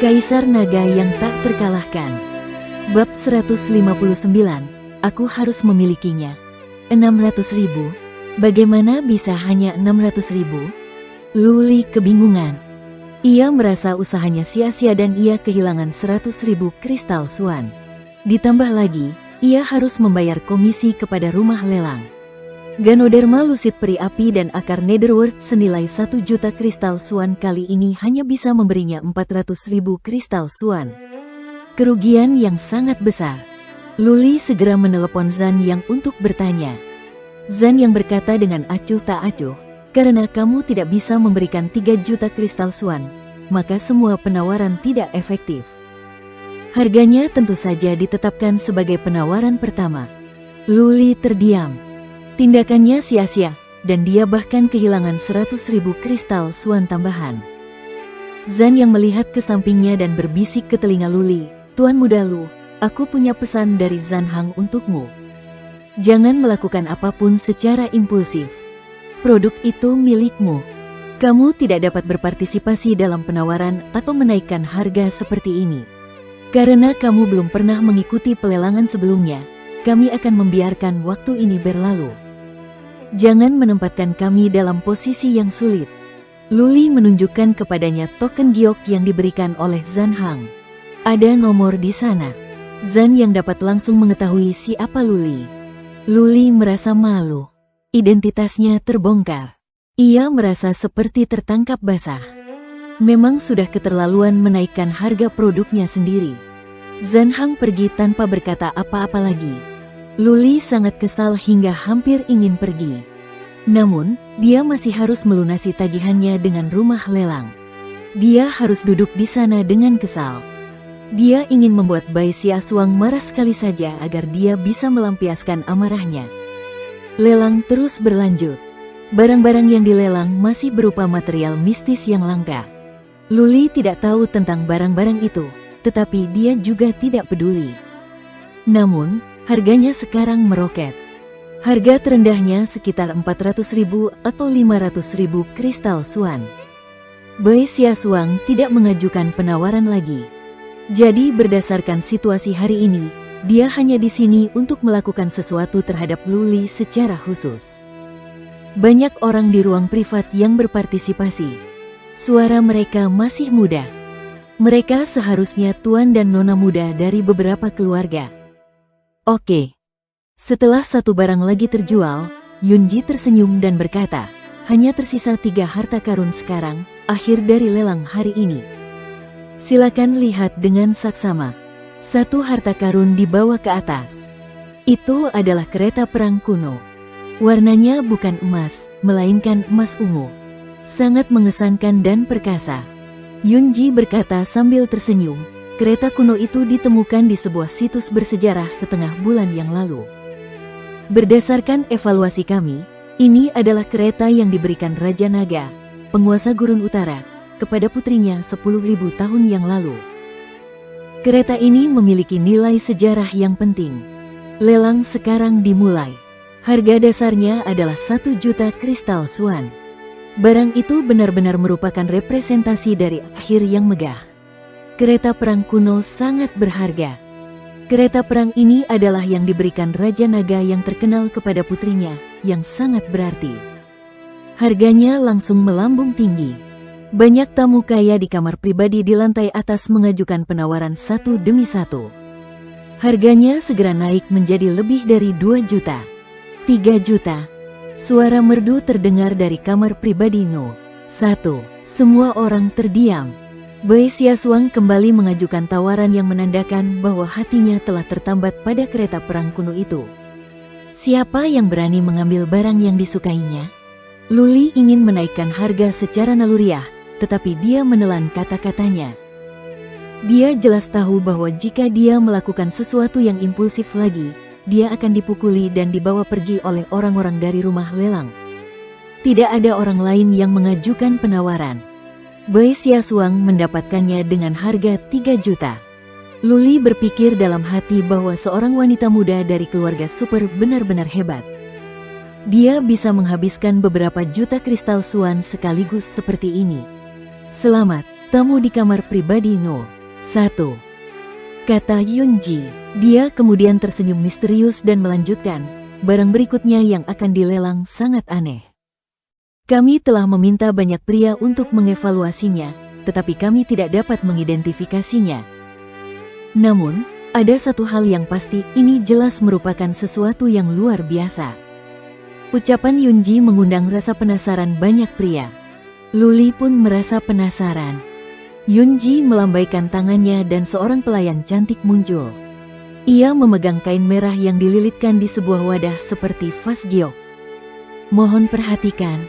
Kaisar Naga yang tak terkalahkan. Bab 159, aku harus memilikinya. 600.000. Bagaimana bisa hanya 600.000? Luli kebingungan. Ia merasa usahanya sia-sia dan ia kehilangan 100.000 kristal Swan. Ditambah lagi, ia harus membayar komisi kepada rumah lelang. Ganoderma Lucid Peri Api dan akar Netherworld senilai 1 juta kristal Swan kali ini hanya bisa memberinya 400.000 kristal Swan. Kerugian yang sangat besar. Luli segera menelepon Zan Yang untuk bertanya. Zan Yang berkata dengan acuh tak acuh, karena kamu tidak bisa memberikan 3 juta kristal Swan, maka semua penawaran tidak efektif. Harganya tentu saja ditetapkan sebagai penawaran pertama. Luli terdiam. Tindakannya sia-sia, dan dia bahkan kehilangan 100.000 kristal Swan tambahan. Zan Yang melihat ke sampingnya dan berbisik ke telinga Luli, "Tuan muda Lu, aku punya pesan dari Zan Hang untukmu. Jangan melakukan apapun secara impulsif. Produk itu milikmu. Kamu tidak dapat berpartisipasi dalam penawaran atau menaikkan harga seperti ini. Karena kamu belum pernah mengikuti pelelangan sebelumnya, kami akan membiarkan waktu ini berlalu. Jangan menempatkan kami dalam posisi yang sulit." Luli menunjukkan kepadanya token giok yang diberikan oleh Zan Hang. Ada nomor di sana. Zan Yang dapat langsung mengetahui siapa Luli. Luli merasa malu. Identitasnya terbongkar. Ia merasa seperti tertangkap basah. Memang sudah keterlaluan menaikkan harga produknya sendiri. Zan Hang pergi tanpa berkata apa-apa lagi. Luli sangat kesal hingga hampir ingin pergi. Namun, dia masih harus melunasi tagihannya dengan rumah lelang. Dia harus duduk di sana dengan kesal. Dia ingin membuat Bai Xiaosuang marah sekali saja agar dia bisa melampiaskan amarahnya. Lelang terus berlanjut. Barang-barang yang dilelang masih berupa material mistis yang langka. Luli tidak tahu tentang barang-barang itu, tetapi dia juga tidak peduli. Namun, harganya sekarang meroket. Harga terendahnya sekitar 400.000 atau 500.000 kristal Swan. Bai Xiaosuang tidak mengajukan penawaran lagi. Jadi berdasarkan situasi hari ini, dia hanya di sini untuk melakukan sesuatu terhadap Luli secara khusus. Banyak orang di ruang privat yang berpartisipasi. Suara mereka masih muda. Mereka seharusnya tuan dan nona muda dari beberapa keluarga. Oke. Setelah satu barang lagi terjual, Yunji tersenyum dan berkata, "Hanya tersisa 3 harta karun sekarang, akhir dari lelang hari ini. Silakan lihat dengan saksama." 1 harta karun dibawa ke atas. Itu adalah kereta perang kuno. Warnanya bukan emas, melainkan emas ungu. Sangat mengesankan dan perkasa. Yunji berkata sambil tersenyum, "Kereta kuno itu ditemukan di sebuah situs bersejarah setengah bulan yang lalu. Berdasarkan evaluasi kami, ini adalah kereta yang diberikan Raja Naga, penguasa Gurun Utara, kepada putrinya 10.000 tahun yang lalu. Kereta ini memiliki nilai sejarah yang penting. Lelang sekarang dimulai. Harga dasarnya adalah 1 juta kristal Swan. Barang itu benar-benar merupakan representasi dari akhir yang megah. Kereta perang kuno sangat berharga. Kereta perang ini adalah yang diberikan Raja Naga yang terkenal kepada putrinya, yang sangat berarti. Harganya langsung melambung tinggi. Banyak tamu kaya di kamar pribadi di lantai atas mengajukan penawaran satu demi satu. Harganya segera naik menjadi lebih dari 2 juta. 3 juta. Suara merdu terdengar dari kamar pribadi No. 1. Semua orang terdiam. Bai Xiaosuang kembali mengajukan tawaran yang menandakan bahwa hatinya telah tertambat pada kereta perang kuno itu. Siapa yang berani mengambil barang yang disukainya? Luli ingin menaikkan harga secara naluriah, tetapi dia menelan kata-katanya. Dia jelas tahu bahwa jika dia melakukan sesuatu yang impulsif lagi, dia akan dipukuli dan dibawa pergi oleh orang-orang dari rumah lelang. Tidak ada orang lain yang mengajukan penawaran. Bai Xiaosuang mendapatkannya dengan harga 3 juta. Luli berpikir dalam hati bahwa seorang wanita muda dari keluarga super benar-benar hebat. Dia bisa menghabiskan beberapa juta kristal Swan sekaligus seperti ini. Selamat, tamu di kamar pribadi 01. Kata Yunji. Dia kemudian tersenyum misterius dan melanjutkan, barang berikutnya yang akan dilelang sangat aneh. Kami telah meminta banyak pria untuk mengevaluasinya, tetapi kami tidak dapat mengidentifikasinya. Namun, ada satu hal yang pasti, ini jelas merupakan sesuatu yang luar biasa. Ucapan Yunji mengundang rasa penasaran banyak pria. Luli pun merasa penasaran. Yunji melambaikan tangannya dan seorang pelayan cantik muncul. Ia memegang kain merah yang dililitkan di sebuah wadah seperti vas giok. Mohon perhatikan.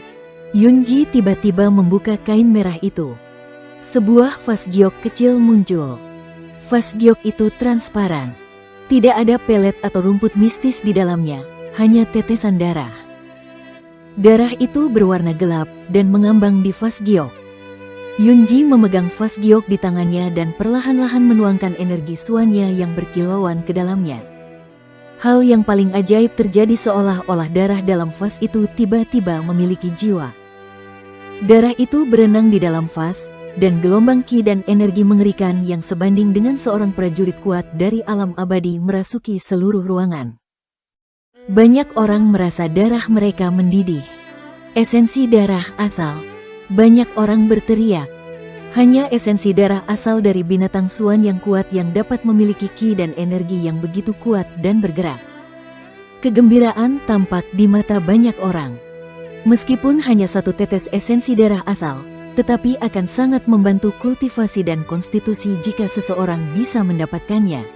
Yunji tiba-tiba membuka kain merah itu. Sebuah vas giok kecil muncul. Vas giok itu transparan. Tidak ada pelet atau rumput mistis di dalamnya, hanya tetesan darah. Darah itu berwarna gelap dan mengambang di vas giok. Yunji memegang vas giok di tangannya dan perlahan-lahan menuangkan energi suannya yang berkilauan ke dalamnya. Hal yang paling ajaib terjadi seolah-olah darah dalam vas itu tiba-tiba memiliki jiwa. Darah itu berenang di dalam vas, dan gelombang ki dan energi mengerikan yang sebanding dengan seorang prajurit kuat dari alam abadi merasuki seluruh ruangan. Banyak orang merasa darah mereka mendidih. Esensi darah asal. Banyak orang berteriak. Hanya esensi darah asal dari binatang suan yang kuat yang dapat memiliki ki dan energi yang begitu kuat dan bergerak. Kegembiraan tampak di mata banyak orang. Meskipun hanya satu tetes esensi darah asal, tetapi akan sangat membantu kultivasi dan konstitusi jika seseorang bisa mendapatkannya.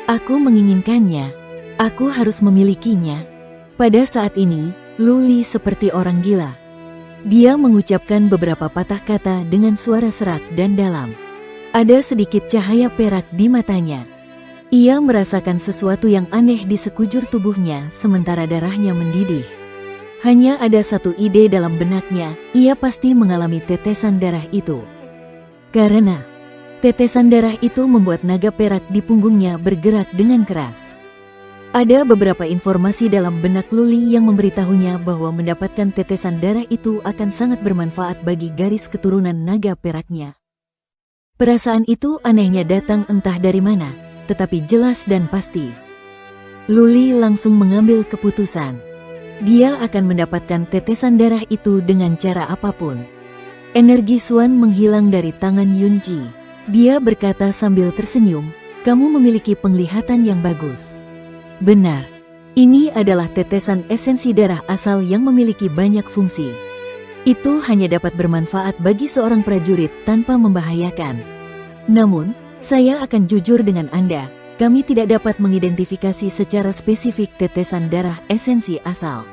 Aku menginginkannya. Aku harus memilikinya. Pada saat ini, Luli seperti orang gila. Dia mengucapkan beberapa patah kata dengan suara serak dan dalam. Ada sedikit cahaya perak di matanya. Ia merasakan sesuatu yang aneh di sekujur tubuhnya sementara darahnya mendidih. Hanya ada satu ide dalam benaknya, ia pasti mengalami tetesan darah itu. Karena tetesan darah itu membuat naga perak di punggungnya bergerak dengan keras. Ada beberapa informasi dalam benak Luli yang memberitahunya bahwa mendapatkan tetesan darah itu akan sangat bermanfaat bagi garis keturunan naga peraknya. Perasaan itu anehnya datang entah dari mana, tetapi jelas dan pasti. Luli langsung mengambil keputusan. Dia akan mendapatkan tetesan darah itu dengan cara apapun. Energi Suan menghilang dari tangan Yunji. Dia berkata sambil tersenyum, "Kamu memiliki penglihatan yang bagus." Benar, ini adalah tetesan esensi darah asal yang memiliki banyak fungsi. Itu hanya dapat bermanfaat bagi seorang prajurit tanpa membahayakan. Namun, saya akan jujur dengan Anda, kami tidak dapat mengidentifikasi secara spesifik tetesan darah esensi asal.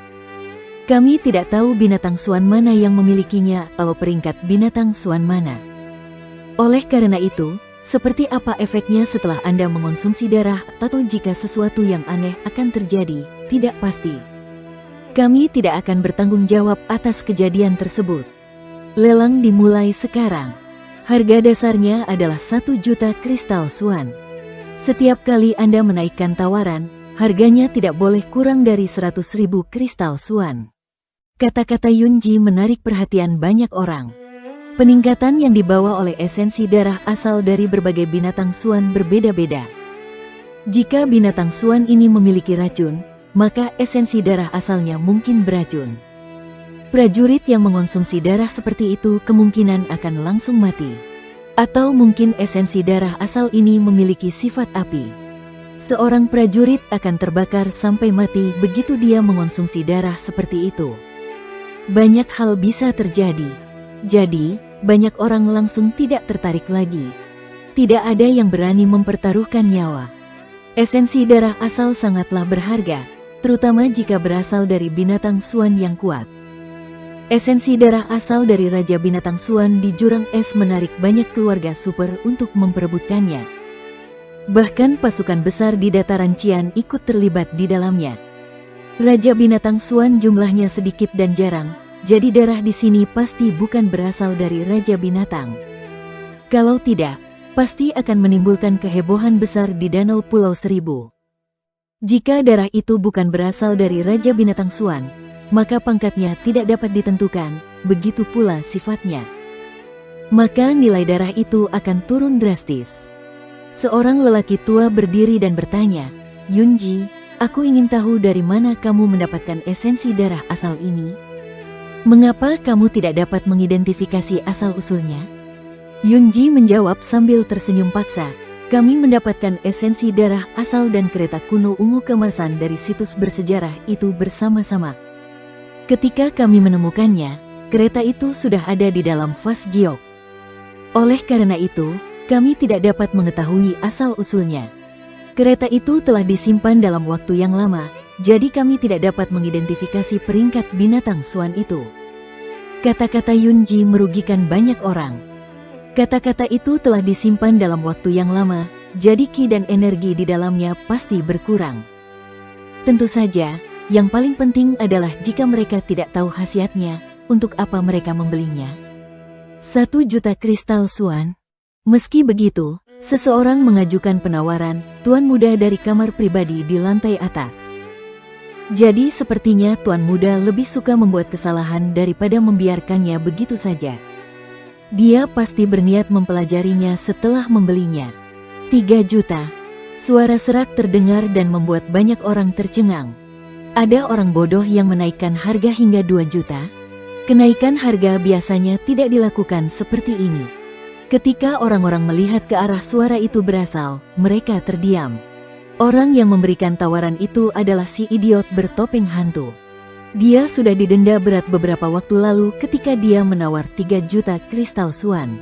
Kami tidak tahu binatang suan mana yang memilikinya atau peringkat binatang suan mana. Oleh karena itu, seperti apa efeknya setelah Anda mengonsumsi darah atau jika sesuatu yang aneh akan terjadi, tidak pasti. Kami tidak akan bertanggung jawab atas kejadian tersebut. Lelang dimulai sekarang. Harga dasarnya adalah 1 juta kristal suan. Setiap kali Anda menaikkan tawaran, harganya tidak boleh kurang dari 100.000 kristal suan. Kata-kata Yunji menarik perhatian banyak orang. Peningkatan yang dibawa oleh esensi darah asal dari berbagai binatang suan berbeda-beda. Jika binatang suan ini memiliki racun, maka esensi darah asalnya mungkin beracun. Prajurit yang mengonsumsi darah seperti itu kemungkinan akan langsung mati. Atau mungkin esensi darah asal ini memiliki sifat api. Seorang prajurit akan terbakar sampai mati begitu dia mengonsumsi darah seperti itu. Banyak hal bisa terjadi. Jadi, banyak orang langsung tidak tertarik lagi. Tidak ada yang berani mempertaruhkan nyawa. Esensi darah asal sangatlah berharga, terutama jika berasal dari binatang suan yang kuat. Esensi darah asal dari Raja Binatang Suan di Jurang Es menarik banyak keluarga super untuk memperebutkannya. Bahkan pasukan besar di dataran Cian ikut terlibat di dalamnya. Raja Binatang Suan jumlahnya sedikit dan jarang, jadi darah di sini pasti bukan berasal dari Raja Binatang. Kalau tidak, pasti akan menimbulkan kehebohan besar di Danau Pulau Seribu. Jika darah itu bukan berasal dari Raja Binatang Suan, maka pangkatnya tidak dapat ditentukan, begitu pula sifatnya. maka nilai darah itu akan turun drastis. Seorang lelaki tua berdiri dan bertanya, "Yunji, aku ingin tahu dari mana kamu mendapatkan esensi darah asal ini? Mengapa kamu tidak dapat mengidentifikasi asal-usulnya?" Yunji menjawab sambil tersenyum paksa, "Kami mendapatkan esensi darah asal dan kereta kuno ungu kemasan dari situs bersejarah itu bersama-sama. Ketika kami menemukannya, kereta itu sudah ada di dalam vas giok. Oleh karena itu, kami tidak dapat mengetahui asal-usulnya. Kereta itu telah disimpan dalam waktu yang lama, jadi kami tidak dapat mengidentifikasi peringkat binatang Swan itu." Kata-kata Yunji merugikan banyak orang. Kata-kata itu telah disimpan dalam waktu yang lama, jadi ki dan energi di dalamnya pasti berkurang. Tentu saja, yang paling penting adalah jika mereka tidak tahu khasiatnya, untuk apa mereka membelinya. 1 juta kristal Swan. Meski begitu, seseorang mengajukan penawaran, tuan muda dari kamar pribadi di lantai atas. Jadi sepertinya tuan muda lebih suka membuat kesalahan daripada membiarkannya begitu saja. Dia pasti berniat mempelajarinya setelah membelinya. 3 juta. Suara serak terdengar dan membuat banyak orang tercengang. Ada orang bodoh yang menaikkan harga hingga 2 juta? Kenaikan harga biasanya tidak dilakukan seperti ini. Ketika orang-orang melihat ke arah suara itu berasal, mereka terdiam. Orang yang memberikan tawaran itu adalah si idiot bertopeng hantu. Dia sudah didenda berat beberapa waktu lalu ketika dia menawar 3 juta kristal Swan.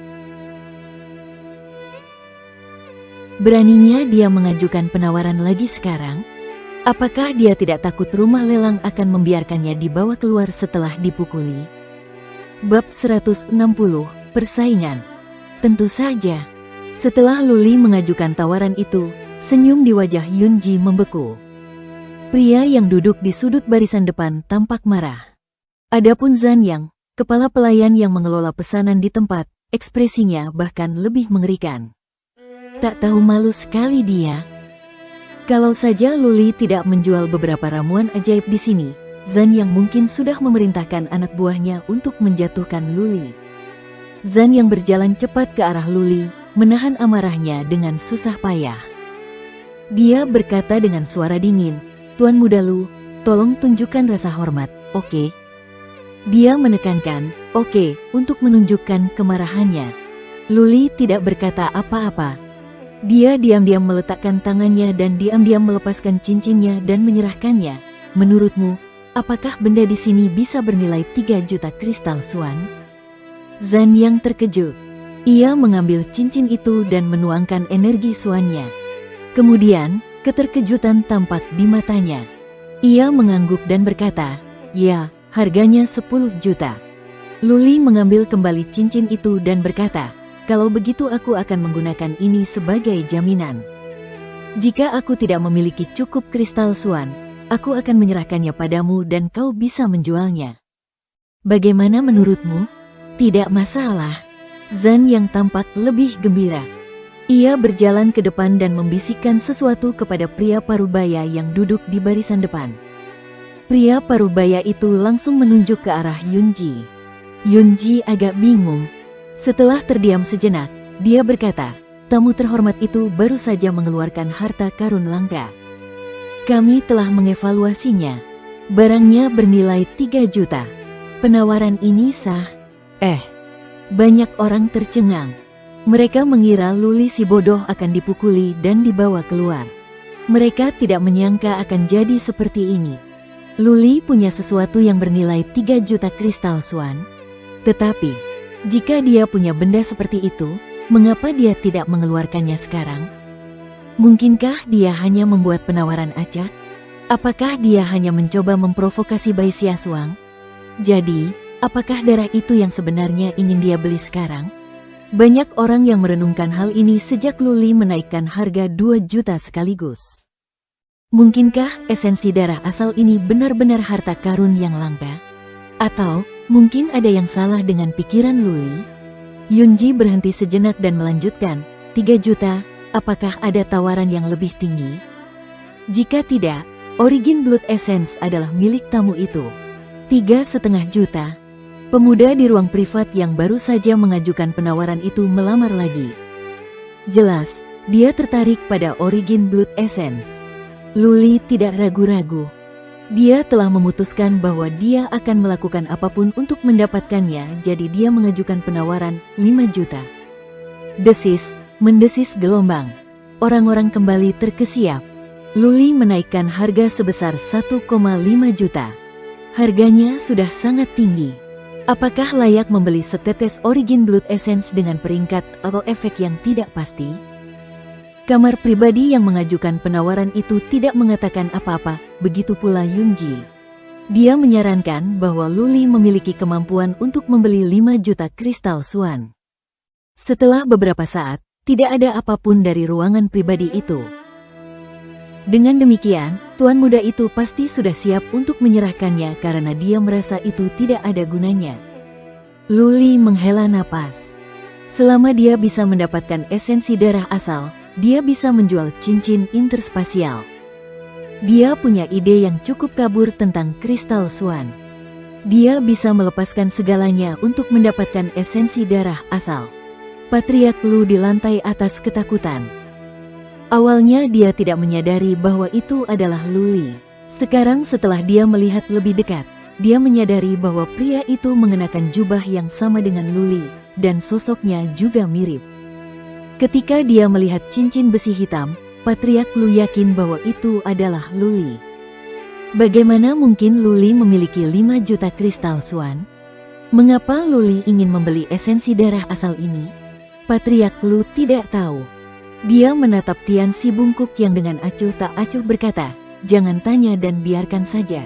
Beraninya dia mengajukan penawaran lagi sekarang? Apakah dia tidak takut rumah lelang akan membiarkannya dibawa keluar setelah dipukuli? Bab 160, Persaingan. Tentu saja. Setelah Luli mengajukan tawaran itu, senyum di wajah Yunji membeku. Pria yang duduk di sudut barisan depan tampak marah. Adapun Zan Yang, kepala pelayan yang mengelola pesanan di tempat, ekspresinya bahkan lebih mengerikan. Tak tahu malu sekali dia. Kalau saja Luli tidak menjual beberapa ramuan ajaib di sini, Zan Yang mungkin sudah memerintahkan anak buahnya untuk menjatuhkan Luli. Zan Yang berjalan cepat ke arah Luli, menahan amarahnya dengan susah payah. Dia berkata dengan suara dingin, "Tuan muda Lu, tolong tunjukkan rasa hormat, oke?" Dia menekankan, "Oke," untuk menunjukkan kemarahannya. Luli tidak berkata apa-apa. Dia diam-diam meletakkan tangannya dan diam-diam melepaskan cincinnya dan menyerahkannya. "Menurutmu, apakah benda di sini bisa bernilai 3 juta kristal Swan?" Zan Yang terkejut. Ia mengambil cincin itu dan menuangkan energi Swannya. Kemudian, keterkejutan tampak di matanya. Ia mengangguk dan berkata, "Ya, harganya 10 juta. Luli mengambil kembali cincin itu dan berkata, "Kalau begitu aku akan menggunakan ini sebagai jaminan. Jika aku tidak memiliki cukup kristal Swan, aku akan menyerahkannya padamu dan kau bisa menjualnya. Bagaimana menurutmu?" "Tidak masalah." Zan yang tampak lebih gembira. Ia berjalan ke depan dan membisikkan sesuatu kepada pria parubaya yang duduk di barisan depan. Pria parubaya itu langsung menunjuk ke arah Yunji. Yunji agak bingung. Setelah terdiam sejenak, dia berkata, "Tamu terhormat itu baru saja mengeluarkan harta karun langka. Kami telah mengevaluasinya. Barangnya bernilai 3 juta. Penawaran ini sah." Banyak orang tercengang. Mereka mengira Luli si bodoh akan dipukuli dan dibawa keluar. Mereka tidak menyangka akan jadi seperti ini. Luli punya sesuatu yang bernilai 3 juta kristal Swan. Tetapi, jika dia punya benda seperti itu, mengapa dia tidak mengeluarkannya sekarang? Mungkinkah dia hanya membuat penawaran acak? Apakah dia hanya mencoba memprovokasi Bai Siaswang? Jadi, apakah darah itu yang sebenarnya ingin dia beli sekarang? Banyak orang yang merenungkan hal ini sejak Luli menaikkan harga 2 juta sekaligus. Mungkinkah esensi darah asal ini benar-benar harta karun yang langka? Atau, mungkin ada yang salah dengan pikiran Luli? Yunji berhenti sejenak dan melanjutkan, 3 juta, apakah ada tawaran yang lebih tinggi? Jika tidak, Origin Blood Essence adalah milik tamu itu. 3,5 juta. Pemuda di ruang privat yang baru saja mengajukan penawaran itu melamar lagi. Jelas, dia tertarik pada Origin Blood Essence. Luli tidak ragu-ragu. Dia telah memutuskan bahwa dia akan melakukan apapun untuk mendapatkannya, jadi dia mengajukan penawaran 5 juta. Desis, mendesis gelombang. Orang-orang kembali terkesiap. Luli menaikkan harga sebesar 1,5 juta. Harganya sudah sangat tinggi. Apakah layak membeli setetes Origin Blood Essence dengan peringkat atau efek yang tidak pasti? Kamar pribadi yang mengajukan penawaran itu tidak mengatakan apa-apa, begitu pula Yunji. Dia menyarankan bahwa Luli memiliki kemampuan untuk membeli 5 juta kristal Swan. Setelah beberapa saat, tidak ada apapun dari ruangan pribadi itu. Dengan demikian, tuan muda itu pasti sudah siap untuk menyerahkannya karena dia merasa itu tidak ada gunanya. Luli menghela napas. Selama dia bisa mendapatkan esensi darah asal, dia bisa menjual cincin interspasial. Dia punya ide yang cukup kabur tentang kristal Swan. Dia bisa melepaskan segalanya untuk mendapatkan esensi darah asal. Patriark Lu di lantai atas ketakutan. Awalnya dia tidak menyadari bahwa itu adalah Luli. Sekarang setelah dia melihat lebih dekat, dia menyadari bahwa pria itu mengenakan jubah yang sama dengan Luli, dan sosoknya juga mirip. Ketika dia melihat cincin besi hitam, Patriark Lu yakin bahwa itu adalah Luli. Bagaimana mungkin Luli memiliki 5 juta kristal Swan? Mengapa Luli ingin membeli esensi darah asal ini? Patriark Lu tidak tahu. Dia menatap Tian si bungkuk yang dengan acuh tak acuh berkata, "Jangan tanya dan biarkan saja.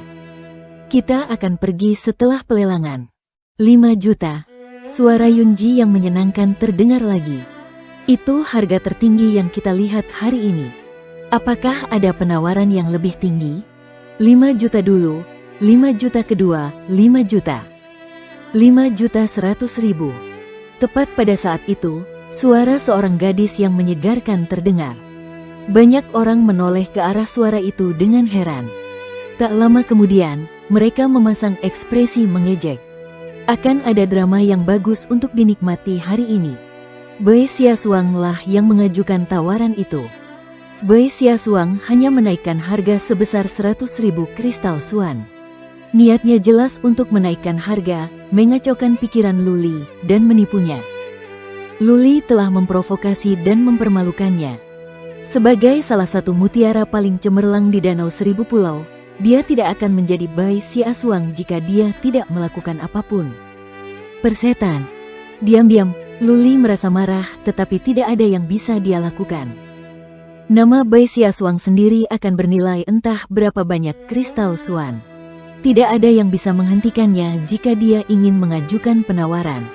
Kita akan pergi setelah pelelangan." 5 juta. Suara Yunji yang menyenangkan terdengar lagi. Itu harga tertinggi yang kita lihat hari ini. Apakah ada penawaran yang lebih tinggi? 5 juta dulu, 5 juta kedua, 5 juta. 5 juta 100 ribu. Tepat pada saat itu, suara seorang gadis yang menyegarkan terdengar. Banyak orang menoleh ke arah suara itu dengan heran. Tak lama kemudian, mereka memasang ekspresi mengejek. Akan ada drama yang bagus untuk dinikmati hari ini. Bai Xiasuang lah yang mengajukan tawaran itu. Bai Xiasuang hanya menaikkan harga sebesar 100 ribu kristal Swan. Niatnya jelas untuk menaikkan harga, mengacaukan pikiran Luli, dan menipunya. Luli telah memprovokasi dan mempermalukannya. Sebagai salah satu mutiara paling cemerlang di Danau Seribu Pulau, dia tidak akan menjadi Bai Xiasuang jika dia tidak melakukan apapun. Persetan. Diam-diam, Luli merasa marah tetapi tidak ada yang bisa dia lakukan. Nama Bai Xiasuang sendiri akan bernilai entah berapa banyak kristal Swan. Tidak ada yang bisa menghentikannya jika dia ingin mengajukan penawaran.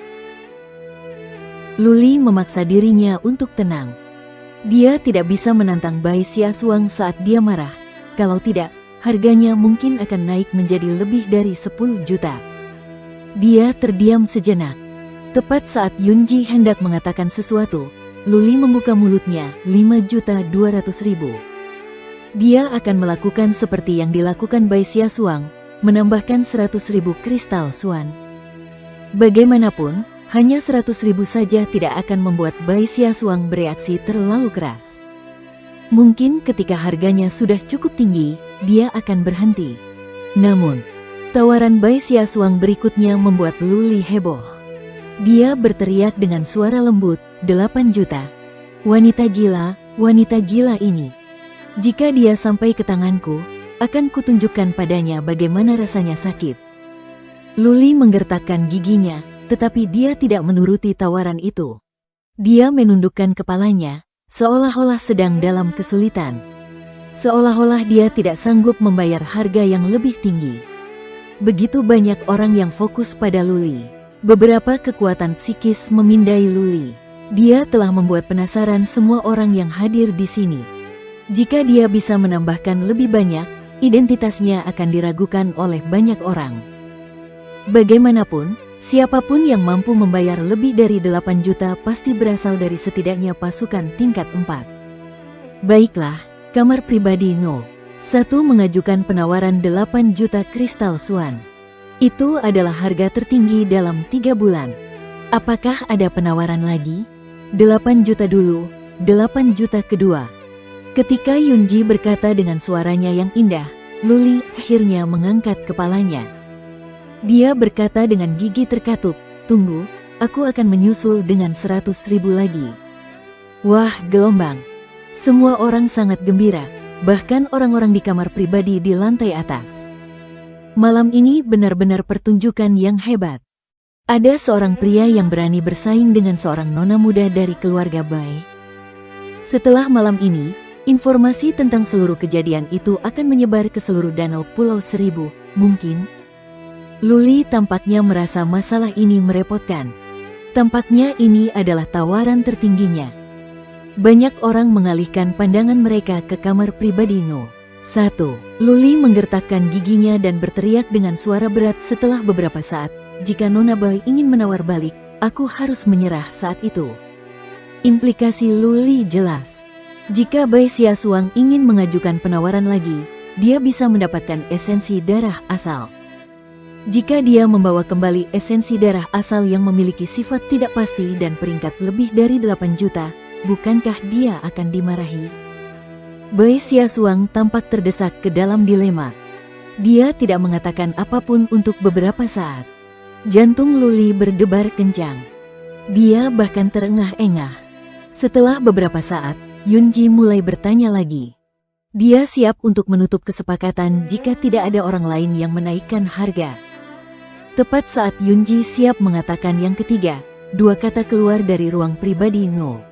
Luli memaksa dirinya untuk tenang. Dia tidak bisa menantang Bai Xiasuang saat dia marah. Kalau tidak, harganya mungkin akan naik menjadi lebih dari 10 juta. Dia terdiam sejenak. Tepat saat Yunji hendak mengatakan sesuatu, Luli membuka mulutnya, 5 juta 200 ribu. Dia akan melakukan seperti yang dilakukan Bai Xiasuang, menambahkan 100 ribu kristal Swan. Bagaimanapun, hanya 100 ribu saja tidak akan membuat Bai Xiasuang bereaksi terlalu keras. Mungkin ketika harganya sudah cukup tinggi, dia akan berhenti. Namun, tawaran Bai Xiasuang berikutnya membuat Luli heboh. Dia berteriak dengan suara lembut, 8 juta. Wanita gila ini. Jika dia sampai ke tanganku, akan kutunjukkan padanya bagaimana rasanya sakit. Luli menggertakkan giginya, tetapi dia tidak menuruti tawaran itu. Dia menundukkan kepalanya, seolah-olah sedang dalam kesulitan. Seolah-olah dia tidak sanggup membayar harga yang lebih tinggi. Begitu banyak orang yang fokus pada Luli. Beberapa kekuatan psikis memindai Luli. Dia telah membuat penasaran semua orang yang hadir di sini. Jika dia bisa menambahkan lebih banyak, identitasnya akan diragukan oleh banyak orang. Bagaimanapun, siapapun yang mampu membayar lebih dari 8 juta pasti berasal dari setidaknya pasukan tingkat 4. Baiklah, kamar pribadi No. 1 mengajukan penawaran 8 juta kristal Swan. Itu adalah harga tertinggi dalam 3 bulan. Apakah ada penawaran lagi? 8 juta dulu, 8 juta kedua. Ketika Yunji berkata dengan suaranya yang indah, Luli akhirnya mengangkat kepalanya. Dia berkata dengan gigi terkatup, "Tunggu, aku akan menyusul dengan 100.000 lagi." Wah, gelombang. Semua orang sangat gembira, bahkan orang-orang di kamar pribadi di lantai atas. Malam ini benar-benar pertunjukan yang hebat. Ada seorang pria yang berani bersaing dengan seorang nona muda dari keluarga Bai. Setelah malam ini, informasi tentang seluruh kejadian itu akan menyebar ke seluruh danau Pulau Seribu, mungkin. Luli tampaknya merasa masalah ini merepotkan. Tampaknya ini adalah tawaran tertingginya. Banyak orang mengalihkan pandangan mereka ke kamar pribadi No. 1. Luli menggertakkan giginya dan berteriak dengan suara berat setelah beberapa saat, "Jika Nona Bai ingin menawar balik, aku harus menyerah saat itu." Implikasi Luli jelas. Jika Bai Siasuang ingin mengajukan penawaran lagi, dia bisa mendapatkan esensi darah asal. Jika dia membawa kembali esensi darah asal yang memiliki sifat tidak pasti dan peringkat lebih dari 8 juta, bukankah dia akan dimarahi? Bai Siasuang tampak terdesak ke dalam dilema. Dia tidak mengatakan apapun untuk beberapa saat. Jantung Luli berdebar kencang. Dia bahkan terengah-engah. Setelah beberapa saat, Yunji mulai bertanya lagi. Dia siap untuk menutup kesepakatan jika tidak ada orang lain yang menaikkan harga. Tepat saat Yunji siap mengatakan yang ketiga, dua kata keluar dari ruang pribadi No.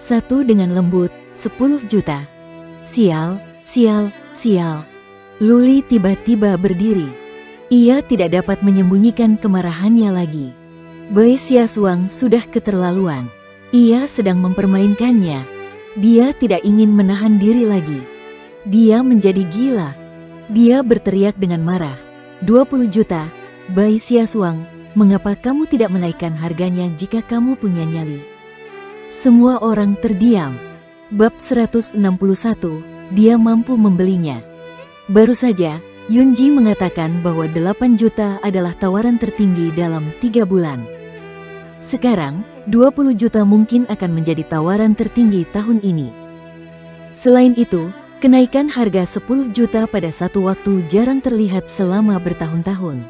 1 dengan lembut, 10 juta. Sial, sial, sial. Luli tiba-tiba berdiri. Ia tidak dapat menyembunyikan kemarahannya lagi. Bai Siasuang sudah keterlaluan. Ia sedang mempermainkannya. Dia tidak ingin menahan diri lagi. Dia menjadi gila. Dia berteriak dengan marah. 20 juta, Bai Siasuang, mengapa kamu tidak menaikkan harganya jika kamu punya nyali? Semua orang terdiam. Bab 161, dia mampu membelinya. Baru saja, Yunji mengatakan bahwa 8 juta adalah tawaran tertinggi dalam 3 bulan. Sekarang, 20 juta mungkin akan menjadi tawaran tertinggi tahun ini. Selain itu, kenaikan harga 10 juta pada satu waktu jarang terlihat selama bertahun-tahun.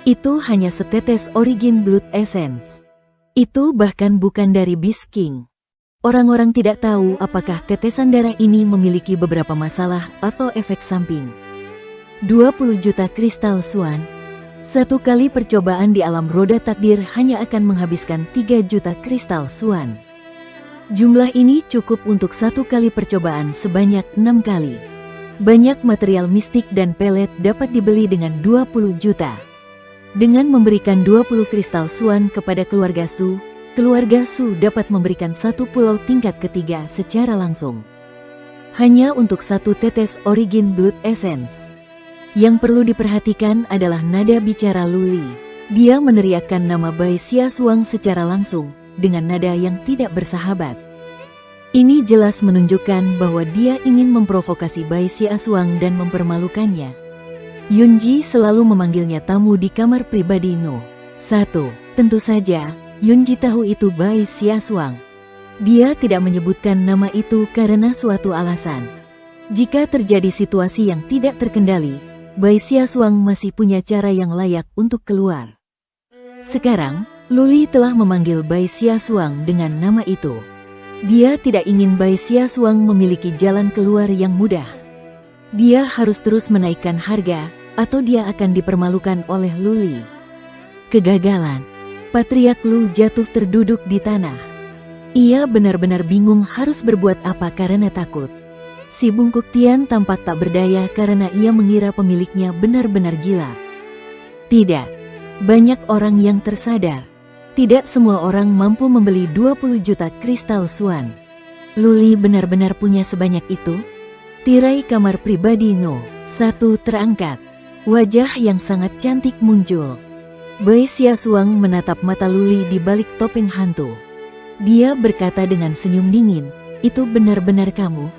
Itu hanya setetes Origin Blood Essence. Itu bahkan bukan dari Beast King. Orang-orang tidak tahu apakah tetesan darah ini memiliki beberapa masalah atau efek samping. 20 juta kristal Suan. Satu kali percobaan di alam roda takdir hanya akan menghabiskan 3 juta kristal Suan. Jumlah ini cukup untuk satu kali percobaan sebanyak 6 kali. Banyak material mistik dan pelet dapat dibeli dengan 20 juta. Dengan memberikan 20 kristal Suan kepada keluarga Su dapat memberikan satu pulau tingkat ketiga secara langsung. Hanya untuk satu tetes Origin Blood Essence. Yang perlu diperhatikan adalah nada bicara Luli. Dia meneriakkan nama Bai Siasuang secara langsung, dengan nada yang tidak bersahabat. Ini jelas menunjukkan bahwa dia ingin memprovokasi Bai Siasuang dan mempermalukannya. Yunji selalu memanggilnya tamu di kamar pribadi No. 1. Tentu saja, Yunji tahu itu Bai Siasuang. Dia tidak menyebutkan nama itu karena suatu alasan. Jika terjadi situasi yang tidak terkendali, Bai Siasuang masih punya cara yang layak untuk keluar. Sekarang, Luli telah memanggil Bai Siasuang dengan nama itu. Dia tidak ingin Bai Siasuang memiliki jalan keluar yang mudah. Dia harus terus menaikkan harga, atau dia akan dipermalukan oleh Luli. Kegagalan. Patriark Lu jatuh terduduk di tanah. Ia benar-benar bingung harus berbuat apa karena takut. Si Bungkuk Tian tampak tak berdaya karena ia mengira pemiliknya benar-benar gila. Tidak. Banyak orang yang tersadar. Tidak semua orang mampu membeli 20 juta kristal Suan. Luli benar-benar punya sebanyak itu? Tirai kamar pribadi No. 1 terangkat. Wajah yang sangat cantik muncul. Bai Siasuang menatap mata Luli di balik topeng hantu. Dia berkata dengan senyum dingin, "Itu benar-benar kamu?"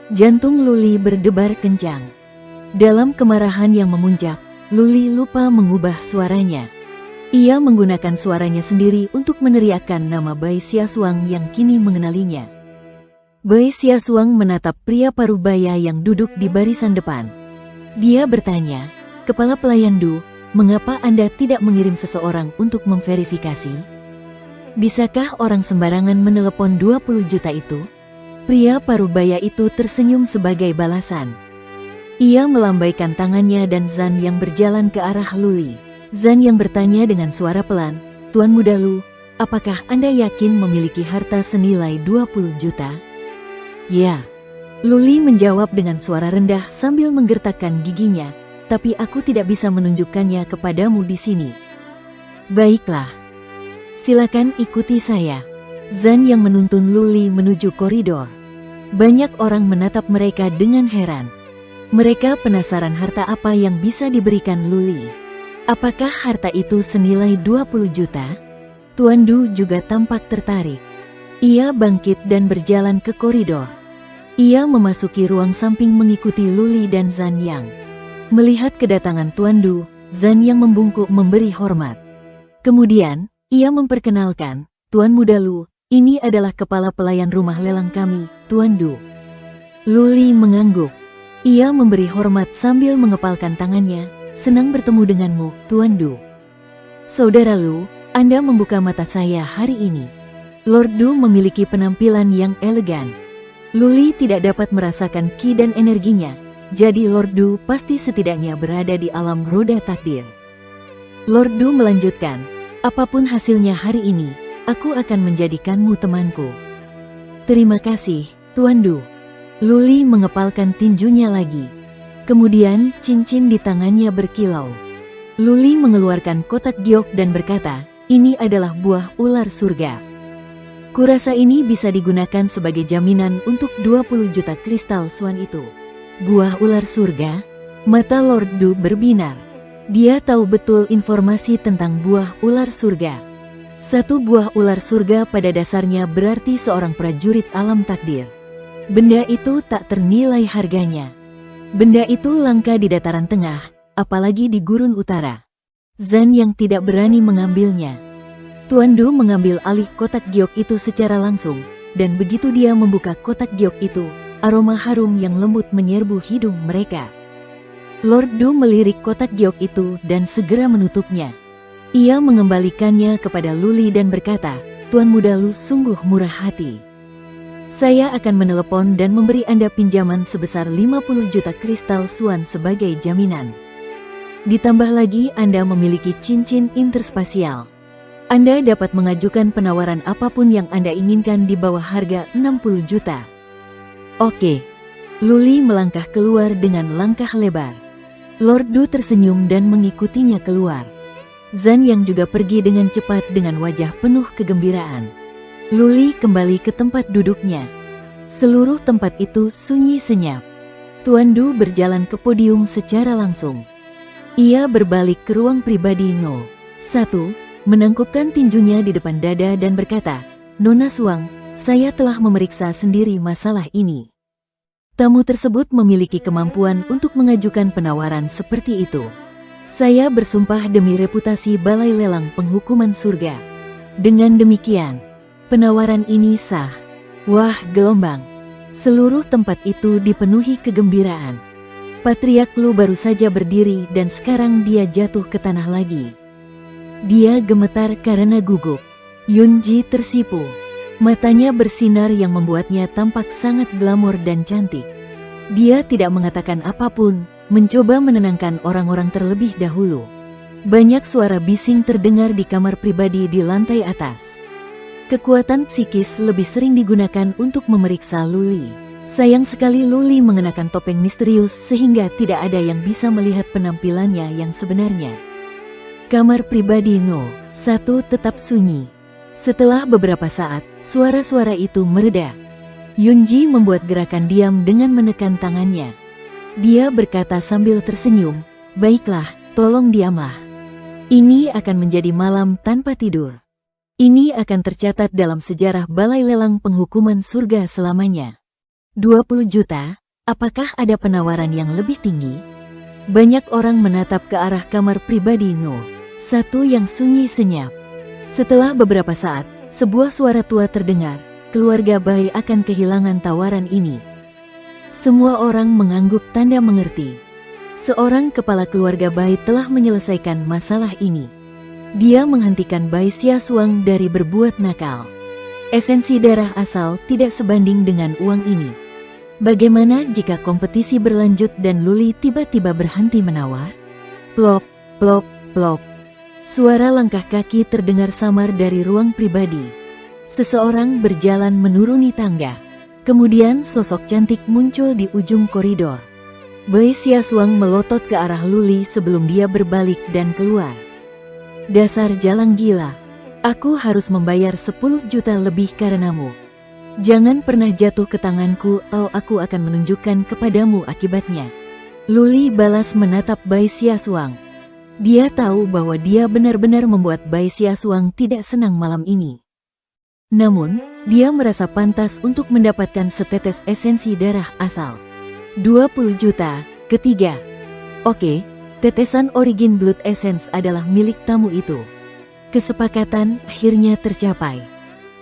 Jantung Luli berdebar kencang. Dalam kemarahan yang memuncak, Luli lupa mengubah suaranya. Ia menggunakan suaranya sendiri untuk meneriakkan nama Bai Xiaosuang yang kini mengenalinya. Bai Xiaosuang menatap pria parubaya yang duduk di barisan depan. Dia bertanya, "Kepala pelayan Du, mengapa Anda tidak mengirim seseorang untuk memverifikasi? Bisakah orang sembarangan menelepon 20 juta itu?" Pria parubaya itu tersenyum sebagai balasan. Ia melambaikan tangannya dan Zan yang berjalan ke arah Luli. Zan yang bertanya dengan suara pelan, "Tuan Muda Lu, apakah Anda yakin memiliki harta senilai 20 juta? Ya. Luli menjawab dengan suara rendah sambil menggertakkan giginya, "Tapi aku tidak bisa menunjukkannya kepadamu di sini." "Baiklah. Silakan ikuti saya." Zan yang menuntun Luli menuju koridor. Banyak orang menatap mereka dengan heran. Mereka penasaran harta apa yang bisa diberikan Luli. Apakah harta itu senilai 20 juta? Tuan Du juga tampak tertarik. Ia bangkit dan berjalan ke koridor. Ia memasuki ruang samping mengikuti Luli dan Zan Yang. Melihat kedatangan Tuan Du, Zan Yang membungkuk memberi hormat. Kemudian, ia memperkenalkan, "Tuan Muda Lu, ini adalah kepala pelayan rumah lelang kami, Tuan Du." Luli mengangguk. Ia memberi hormat sambil mengepalkan tangannya. "Senang bertemu denganmu, Tuan Du." "Saudara Lu, Anda membuka mata saya hari ini." Lord Du memiliki penampilan yang elegan. Luli tidak dapat merasakan ki dan energinya, jadi Lord Du pasti setidaknya berada di alam roda takdir. Lord Du melanjutkan, "Apapun hasilnya hari ini, aku akan menjadikanmu temanku." "Terima kasih, Tuan Du." Luli mengepalkan tinjunya lagi. Kemudian, cincin di tangannya berkilau. Luli mengeluarkan kotak giok dan berkata, "Ini adalah buah ular surga. Kurasa ini bisa digunakan sebagai jaminan untuk 20 juta kristal Swan itu." Buah ular surga? Mata Lord Du berbinar. Dia tahu betul informasi tentang buah ular surga. Satu buah ular surga pada dasarnya berarti seorang prajurit alam takdir. Benda itu tak ternilai harganya. Benda itu langka di dataran tengah, apalagi di gurun utara. Zan yang tidak berani mengambilnya. Tuan Du mengambil alih kotak giok itu secara langsung, dan begitu dia membuka kotak giok itu, aroma harum yang lembut menyerbu hidung mereka. Lord Du melirik kotak giok itu dan segera menutupnya. Ia mengembalikannya kepada Luli dan berkata, "Tuan Muda Lu sungguh murah hati. Saya akan menelepon dan memberi Anda pinjaman sebesar 50 juta kristal Swan sebagai jaminan. Ditambah lagi Anda memiliki cincin interspasial. Anda dapat mengajukan penawaran apapun yang Anda inginkan di bawah harga 60 juta. Oke." Luli melangkah keluar dengan langkah lebar. Lord Du tersenyum dan mengikutinya keluar. Zan yang juga pergi dengan cepat dengan wajah penuh kegembiraan. Luli kembali ke tempat duduknya. Seluruh tempat itu sunyi senyap. Tuan Du berjalan ke podium secara langsung. Ia berbalik ke ruang pribadi No. 1, menangkupkan tinjunya di depan dada dan berkata, "Nona Suang, saya telah memeriksa sendiri masalah ini. Tamu tersebut memiliki kemampuan untuk mengajukan penawaran seperti itu. Saya bersumpah demi reputasi Balai Lelang Penghukuman Surga. Dengan demikian, penawaran ini sah." Wah, gelombang. Seluruh tempat itu dipenuhi kegembiraan. Patriark Lu baru saja berdiri dan sekarang dia jatuh ke tanah lagi. Dia gemetar karena gugup. Yunji tersipu. Matanya bersinar yang membuatnya tampak sangat glamor dan cantik. Dia tidak mengatakan apapun, mencoba menenangkan orang-orang terlebih dahulu. Banyak suara bising terdengar di kamar pribadi di lantai atas. Kekuatan psikis lebih sering digunakan untuk memeriksa Luli. Sayang sekali Luli mengenakan topeng misterius sehingga tidak ada yang bisa melihat penampilannya yang sebenarnya. Kamar pribadi No. 1 tetap sunyi. Setelah beberapa saat, suara-suara itu mereda. Yunji membuat gerakan diam dengan menekan tangannya. Dia berkata sambil tersenyum, "Baiklah, tolong diamlah. Ini akan menjadi malam tanpa tidur. Ini akan tercatat dalam sejarah Balai Lelang Penghukuman Surga selamanya. 20 juta, apakah ada penawaran yang lebih tinggi?" Banyak orang menatap ke arah kamar pribadi No. 1 yang sunyi senyap. Setelah beberapa saat, sebuah suara tua terdengar, keluarga Bai akan kehilangan tawaran ini. Semua orang mengangguk tanda mengerti. Seorang kepala keluarga Bai telah menyelesaikan masalah ini. Dia menghentikan Bai Xiaosuang dari berbuat nakal. Esensi darah asal tidak sebanding dengan uang ini. Bagaimana jika kompetisi berlanjut dan Luli tiba-tiba berhenti menawar? Plop, plop, plop. Suara langkah kaki terdengar samar dari ruang pribadi. Seseorang berjalan menuruni tangga. Kemudian sosok cantik muncul di ujung koridor. Bai Xiaosuang melotot ke arah Luli sebelum dia berbalik dan keluar. Dasar jalang gila. Aku harus membayar 10 juta lebih karenamu. Jangan pernah jatuh ke tanganku atau aku akan menunjukkan kepadamu akibatnya. Luli balas menatap Bai Xiaosuang. Dia tahu bahwa dia benar-benar membuat Bai Xiaosuang tidak senang malam ini. Namun, dia merasa pantas untuk mendapatkan setetes esensi darah asal. 20 juta, ketiga. Oke, tetesan Origin Blood Essence adalah milik tamu itu. Kesepakatan akhirnya tercapai.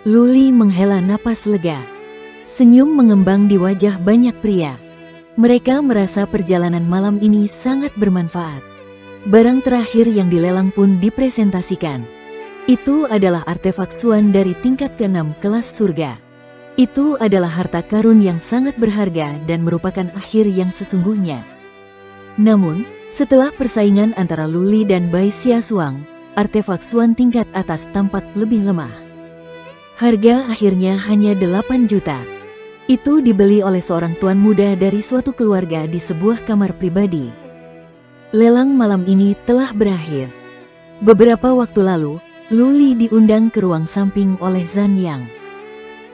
Luli menghela napas lega. Senyum mengembang di wajah banyak pria. Mereka merasa perjalanan malam ini sangat bermanfaat. Barang terakhir yang dilelang pun dipresentasikan. Itu adalah artefak Xuan dari tingkat ke-6 kelas surga. Itu adalah harta karun yang sangat berharga dan merupakan akhir yang sesungguhnya. Namun, setelah persaingan antara Luli dan Bai Xiaosuang, artefak Xuan tingkat atas tampak lebih lemah. Harga akhirnya hanya 8 juta. Itu dibeli oleh seorang tuan muda dari suatu keluarga di sebuah kamar pribadi. Lelang malam ini telah berakhir. Beberapa waktu lalu, Luli diundang ke ruang samping oleh Zhan Yang.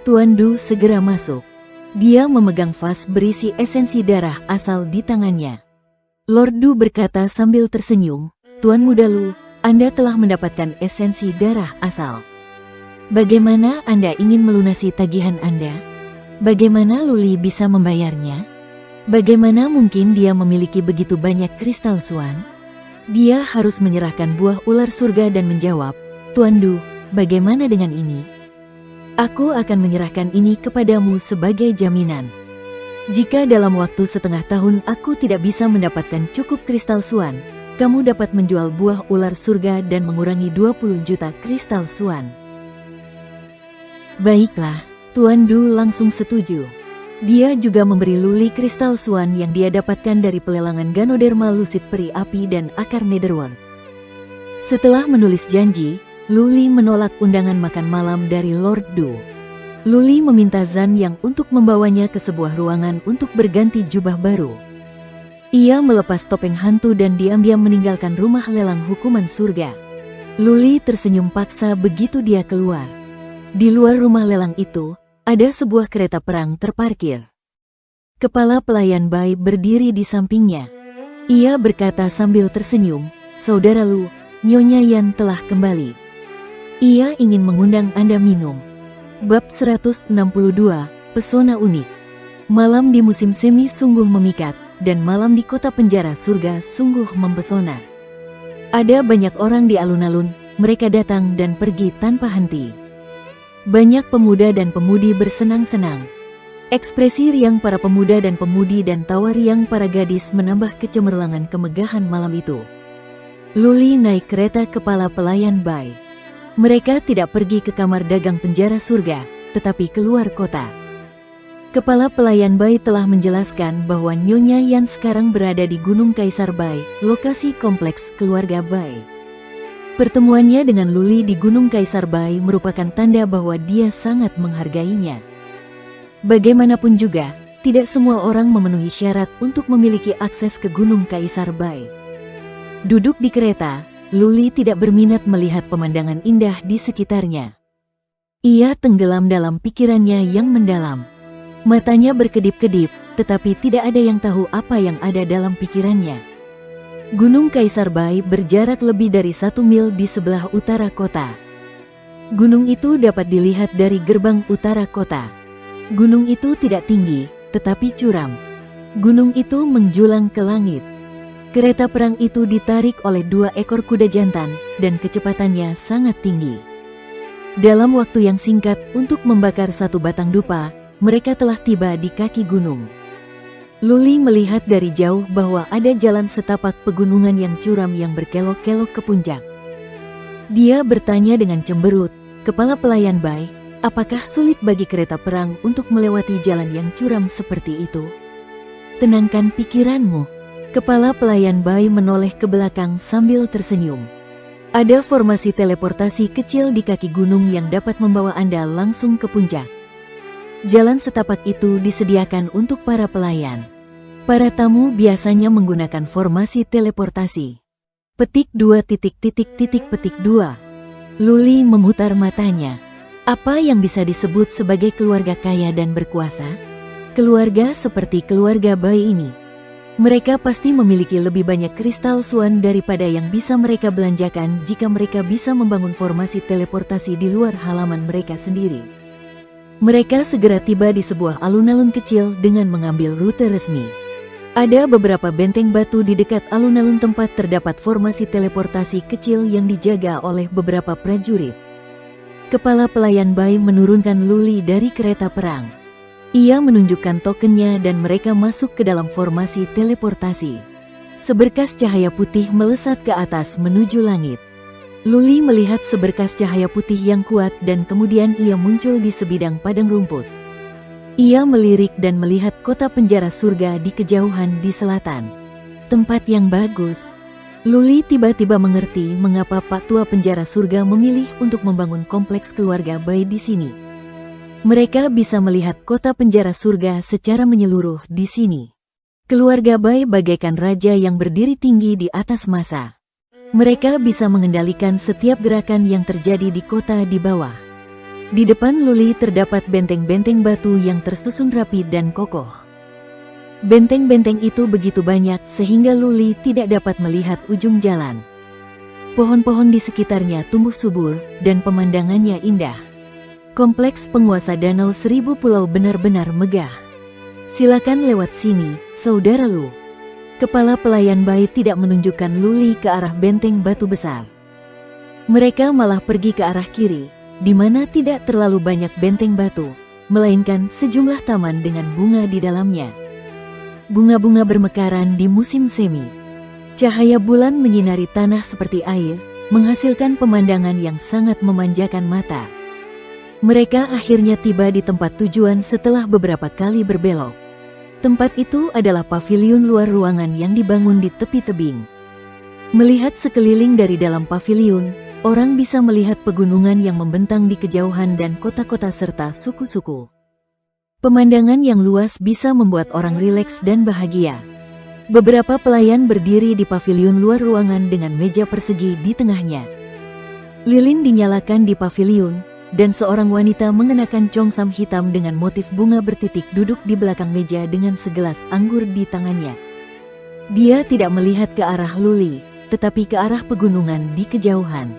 Tuan Du segera masuk. Dia memegang vas berisi esensi darah asal di tangannya. Lord Du berkata sambil tersenyum, "Tuan muda Lu, Anda telah mendapatkan esensi darah asal. Bagaimana Anda ingin melunasi tagihan Anda? Bagaimana Luli bisa membayarnya? Bagaimana mungkin dia memiliki begitu banyak kristal Xuan?" Dia harus menyerahkan buah ular surga dan menjawab, "Tuan Du, bagaimana dengan ini? Aku akan menyerahkan ini kepadamu sebagai jaminan. Jika dalam waktu setengah tahun aku tidak bisa mendapatkan cukup kristal Xuan, kamu dapat menjual buah ular surga dan mengurangi 20 juta kristal Xuan." Baiklah, Tuan Du langsung setuju. Dia juga memberi Luli kristal Xuan yang dia dapatkan dari pelelangan Ganoderma Lucid Peri Api dan Akar Netherworld. Setelah menulis janji, Luli menolak undangan makan malam dari Lord Du. Luli meminta Zhan Yang untuk membawanya ke sebuah ruangan untuk berganti jubah baru. Ia melepas topeng hantu dan diam-diam meninggalkan rumah lelang hukuman surga. Luli tersenyum paksa begitu dia keluar. Di luar rumah lelang itu, ada sebuah kereta perang terparkir. Kepala pelayan Bai berdiri di sampingnya. Ia berkata sambil tersenyum, "Saudara Lu, Nyonya Yan telah kembali. Ia ingin mengundang Anda minum." Bab 162, Pesona Unik. Malam di musim semi sungguh memikat, dan malam di kota penjara surga sungguh mempesona. Ada banyak orang di alun-alun, mereka datang dan pergi tanpa henti. Banyak pemuda dan pemudi bersenang-senang. Ekspresi riang para pemuda dan pemudi dan tawa riang para gadis menambah kecemerlangan kemegahan malam itu. Luli naik kereta kepala pelayan Bai. Mereka tidak pergi ke kamar dagang penjara surga, tetapi keluar kota. Kepala pelayan Bai telah menjelaskan bahwa Nyonya Yan sekarang berada di Gunung Kaisar Bai, lokasi kompleks keluarga Bai. Pertemuannya dengan Luli di Gunung Kaisar Bai merupakan tanda bahwa dia sangat menghargainya. Bagaimanapun juga, tidak semua orang memenuhi syarat untuk memiliki akses ke Gunung Kaisar Bai. Duduk di kereta, Luli tidak berminat melihat pemandangan indah di sekitarnya. Ia tenggelam dalam pikirannya yang mendalam. Matanya berkedip-kedip, tetapi tidak ada yang tahu apa yang ada dalam pikirannya. Gunung Kaisar Bai berjarak lebih dari 1 mil di sebelah utara kota. Gunung itu dapat dilihat dari gerbang utara kota. Gunung itu tidak tinggi, tetapi curam. Gunung itu menjulang ke langit. Kereta perang itu ditarik oleh 2 ekor kuda jantan dan kecepatannya sangat tinggi. Dalam waktu yang singkat untuk membakar 1 batang dupa, mereka telah tiba di kaki gunung. Luli melihat dari jauh bahwa ada jalan setapak pegunungan yang curam yang berkelok-kelok ke puncak. Dia bertanya dengan cemberut, "Kepala pelayan Bai, apakah sulit bagi kereta perang untuk melewati jalan yang curam seperti itu?" "Tenangkan pikiranmu." Kepala pelayan Bai menoleh ke belakang sambil tersenyum. "Ada formasi teleportasi kecil di kaki gunung yang dapat membawa Anda langsung ke puncak. Jalan setapak itu disediakan untuk para pelayan. Para tamu biasanya menggunakan formasi teleportasi." Petik 2. Luli memutar matanya. Apa yang bisa disebut sebagai keluarga kaya dan berkuasa? Keluarga seperti keluarga Bai ini. Mereka pasti memiliki lebih banyak kristal Swan daripada yang bisa mereka belanjakan jika mereka bisa membangun formasi teleportasi di luar halaman mereka sendiri. Mereka segera tiba di sebuah alun-alun kecil dengan mengambil rute resmi. Ada beberapa benteng batu di dekat alun-alun tempat terdapat formasi teleportasi kecil yang dijaga oleh beberapa prajurit. Kepala pelayan Bai menurunkan Luli dari kereta perang. Ia menunjukkan tokennya dan mereka masuk ke dalam formasi teleportasi. Seberkas cahaya putih melesat ke atas menuju langit. Luli melihat seberkas cahaya putih yang kuat dan kemudian ia muncul di sebidang padang rumput. Ia melirik dan melihat kota penjara surga di kejauhan di selatan. Tempat yang bagus. Luli tiba-tiba mengerti mengapa Pak Tua Penjara Surga memilih untuk membangun kompleks keluarga Bai di sini. Mereka bisa melihat kota penjara surga secara menyeluruh di sini. Keluarga Bai bagaikan raja yang berdiri tinggi di atas masa. Mereka bisa mengendalikan setiap gerakan yang terjadi di kota di bawah. Di depan Luli terdapat benteng-benteng batu yang tersusun rapi dan kokoh. Benteng-benteng itu begitu banyak sehingga Luli tidak dapat melihat ujung jalan. Pohon-pohon di sekitarnya tumbuh subur dan pemandangannya indah. Kompleks penguasa Danau Seribu Pulau benar-benar megah. "Silakan lewat sini, saudara Lu." Kepala pelayan Bai tidak menunjukkan Luli ke arah benteng batu besar. Mereka malah pergi ke arah kiri, di mana tidak terlalu banyak benteng batu, melainkan sejumlah taman dengan bunga di dalamnya. Bunga-bunga bermekaran di musim semi. Cahaya bulan menyinari tanah seperti air, menghasilkan pemandangan yang sangat memanjakan mata. Mereka akhirnya tiba di tempat tujuan setelah beberapa kali berbelok. Tempat itu adalah paviliun luar ruangan yang dibangun di tepi tebing. Melihat sekeliling dari dalam paviliun, orang bisa melihat pegunungan yang membentang di kejauhan dan kota-kota serta suku-suku. Pemandangan yang luas bisa membuat orang rileks dan bahagia. Beberapa pelayan berdiri di paviliun luar ruangan dengan meja persegi di tengahnya. Lilin dinyalakan di paviliun, dan seorang wanita mengenakan congsam hitam dengan motif bunga bertitik duduk di belakang meja dengan segelas anggur di tangannya. Dia tidak melihat ke arah Luli, tetapi ke arah pegunungan di kejauhan.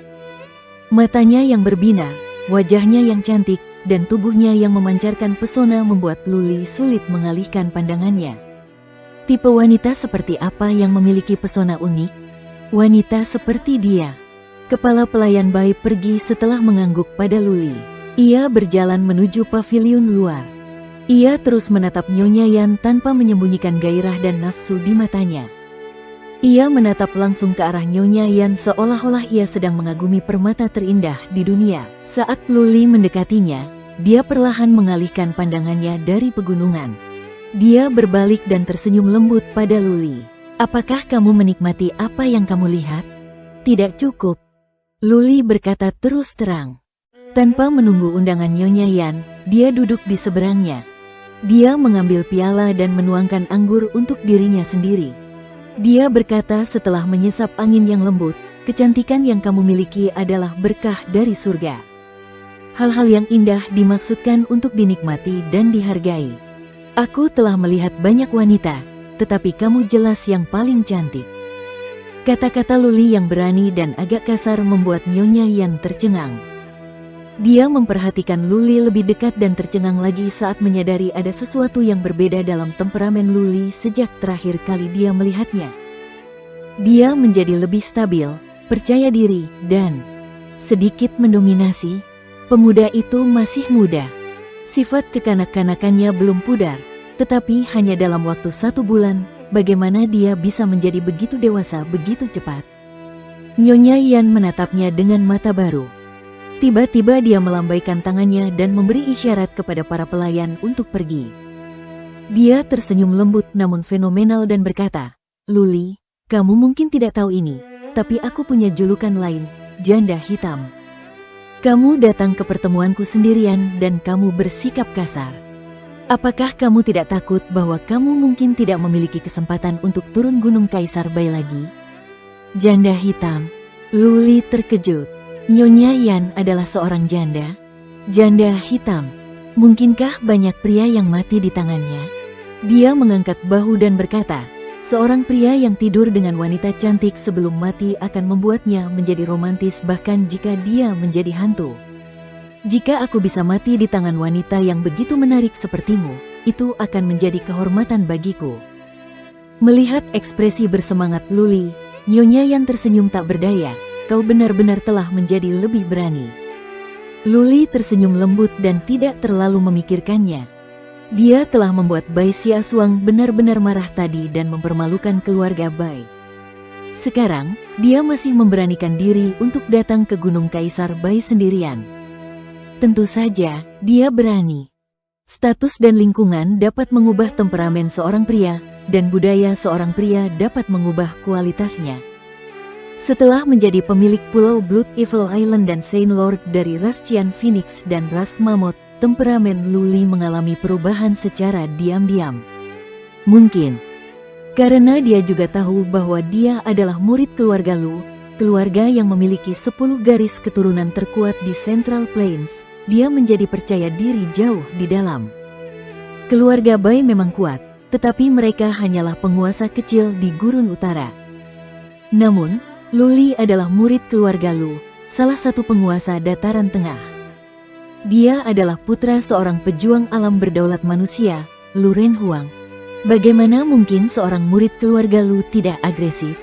Matanya yang berbinar, wajahnya yang cantik, dan tubuhnya yang memancarkan pesona membuat Luli sulit mengalihkan pandangannya. Tipe wanita seperti apa yang memiliki pesona unik? Wanita seperti dia. Kepala pelayan Bai pergi setelah mengangguk pada Luli. Ia berjalan menuju paviliun luar. Ia terus menatap Nyonya Yan tanpa menyembunyikan gairah dan nafsu di matanya. Ia menatap langsung ke arah Nyonya Yan seolah-olah ia sedang mengagumi permata terindah di dunia. Saat Luli mendekatinya, dia perlahan mengalihkan pandangannya dari pegunungan. Dia berbalik dan tersenyum lembut pada Luli. "Apakah kamu menikmati apa yang kamu lihat?" "Tidak cukup," Luli berkata terus terang. Tanpa menunggu undangan Nyonya Yan, dia duduk di seberangnya. Dia mengambil piala dan menuangkan anggur untuk dirinya sendiri. Dia berkata setelah menyesap angin yang lembut, "Kecantikan yang kamu miliki adalah berkah dari surga. Hal-hal yang indah dimaksudkan untuk dinikmati dan dihargai. Aku telah melihat banyak wanita, tetapi kamu jelas yang paling cantik." Kata-kata Luli yang berani dan agak kasar membuat Nyonya Yan tercengang. Dia memperhatikan Luli lebih dekat dan tercengang lagi saat menyadari ada sesuatu yang berbeda dalam temperamen Luli sejak terakhir kali dia melihatnya. Dia menjadi lebih stabil, percaya diri, dan sedikit mendominasi. Pemuda itu masih muda. Sifat kekanak-kanakannya belum pudar, tetapi hanya dalam waktu 1 bulan, bagaimana dia bisa menjadi begitu dewasa begitu cepat? Nyonya Yan menatapnya dengan mata baru. Tiba-tiba dia melambaikan tangannya dan memberi isyarat kepada para pelayan untuk pergi. Dia tersenyum lembut namun fenomenal dan berkata, "Luli, kamu mungkin tidak tahu ini, tapi aku punya julukan lain, Janda Hitam. Kamu datang ke pertemuanku sendirian dan kamu bersikap kasar. Apakah kamu tidak takut bahwa kamu mungkin tidak memiliki kesempatan untuk turun Gunung Kaisar Bai lagi?" Janda hitam. Luli terkejut. Nyonya Yan adalah seorang janda. Janda hitam. Mungkinkah banyak pria yang mati di tangannya? Dia mengangkat bahu dan berkata, "Seorang pria yang tidur dengan wanita cantik sebelum mati akan membuatnya menjadi romantis bahkan jika dia menjadi hantu. Jika aku bisa mati di tangan wanita yang begitu menarik sepertimu, itu akan menjadi kehormatan bagiku." Melihat ekspresi bersemangat Luli, Nyonya Yan tersenyum tak berdaya. "Kau benar-benar telah menjadi lebih berani." Luli tersenyum lembut dan tidak terlalu memikirkannya. Dia telah membuat Bai Siasuang benar-benar marah tadi dan mempermalukan keluarga Bai. Sekarang, dia masih memberanikan diri untuk datang ke Gunung Kaisar Bai sendirian. Tentu saja, dia berani. Status dan lingkungan dapat mengubah temperamen seorang pria, dan budaya seorang pria dapat mengubah kualitasnya. Setelah menjadi pemilik pulau Blood Evil Island dan Saint Lord dari ras Cian Phoenix dan ras Mammoth, temperamen Luli mengalami perubahan secara diam-diam. Mungkin karena dia juga tahu bahwa dia adalah murid keluarga Lu, keluarga yang memiliki 10 garis keturunan terkuat di Central Plains, dia menjadi percaya diri jauh di dalam. Keluarga Bai memang kuat, tetapi mereka hanyalah penguasa kecil di Gurun Utara. Namun, Luli adalah murid keluarga Lu, salah satu penguasa dataran tengah. Dia adalah putra seorang pejuang alam berdaulat manusia, Lu Renhuang. Bagaimana mungkin seorang murid keluarga Lu tidak agresif?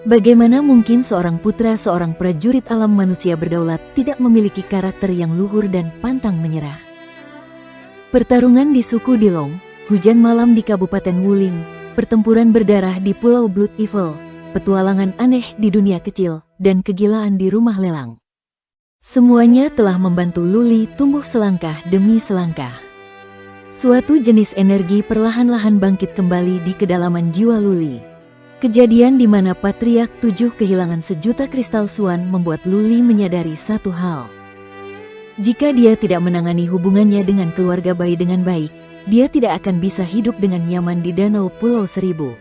Bagaimana mungkin seorang putra seorang prajurit alam manusia berdaulat tidak memiliki karakter yang luhur dan pantang menyerah? Pertarungan di suku Dilong, hujan malam di Kabupaten Wuling, pertempuran berdarah di Pulau Blood Evil, petualangan aneh di dunia kecil, dan kegilaan di rumah lelang. Semuanya telah membantu Luli tumbuh selangkah demi selangkah. Suatu jenis energi perlahan-lahan bangkit kembali di kedalaman jiwa Luli. Kejadian di mana Patriark 7 kehilangan 1.000.000 kristal Suan membuat Luli menyadari satu hal. Jika dia tidak menangani hubungannya dengan keluarga Bai dengan baik, dia tidak akan bisa hidup dengan nyaman di Danau Pulau Seribu.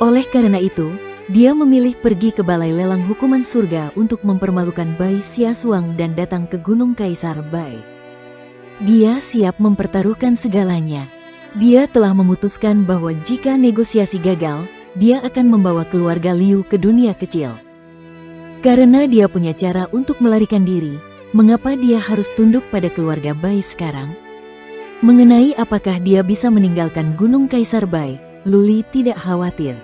Oleh karena itu, dia memilih pergi ke Balai Lelang Hukuman Surga untuk mempermalukan Bai Siasuang dan datang ke Gunung Kaisar Bai. Dia siap mempertaruhkan segalanya. Dia telah memutuskan bahwa jika negosiasi gagal, dia akan membawa keluarga Liu ke dunia kecil. Karena dia punya cara untuk melarikan diri, mengapa dia harus tunduk pada keluarga Bai sekarang? Mengenai apakah dia bisa meninggalkan Gunung Kaisar Bai, Luli tidak khawatir.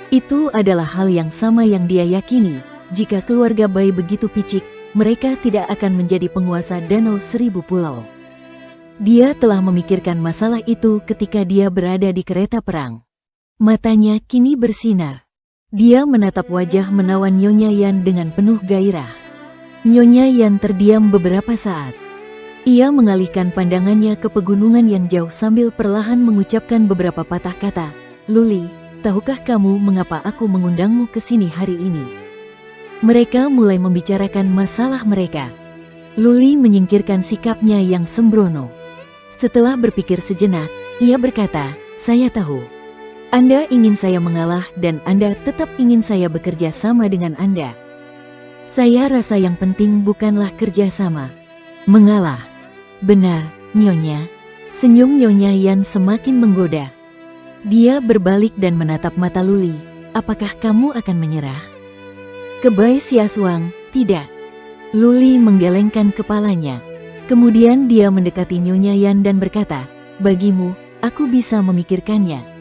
Itu adalah hal yang sama yang dia yakini. Jika keluarga Bai begitu picik, mereka tidak akan menjadi penguasa Danau Seribu Pulau. Dia telah memikirkan masalah itu ketika dia berada di kereta perang. Matanya kini bersinar. Dia menatap wajah menawan Nyonya Yan dengan penuh gairah. Nyonya Yan terdiam beberapa saat. Ia mengalihkan pandangannya ke pegunungan yang jauh sambil perlahan mengucapkan beberapa patah kata. "Luli, tahukah kamu mengapa aku mengundangmu ke sini hari ini?" Mereka mulai membicarakan masalah mereka. Luli menyingkirkan sikapnya yang sembrono. Setelah berpikir sejenak, ia berkata, "Saya tahu. Anda ingin saya mengalah dan Anda tetap ingin saya bekerja sama dengan Anda. Saya rasa yang penting bukanlah kerja sama. Mengalah." "Benar, Nyonya." Senyum Nyonya Yan semakin menggoda. Dia berbalik dan menatap mata Luli. "Apakah kamu akan menyerah?" "Ke Bai Siasuang, tidak." Luli menggelengkan kepalanya. Kemudian dia mendekati Nyonya Yan dan berkata, "Bagimu, aku bisa memikirkannya.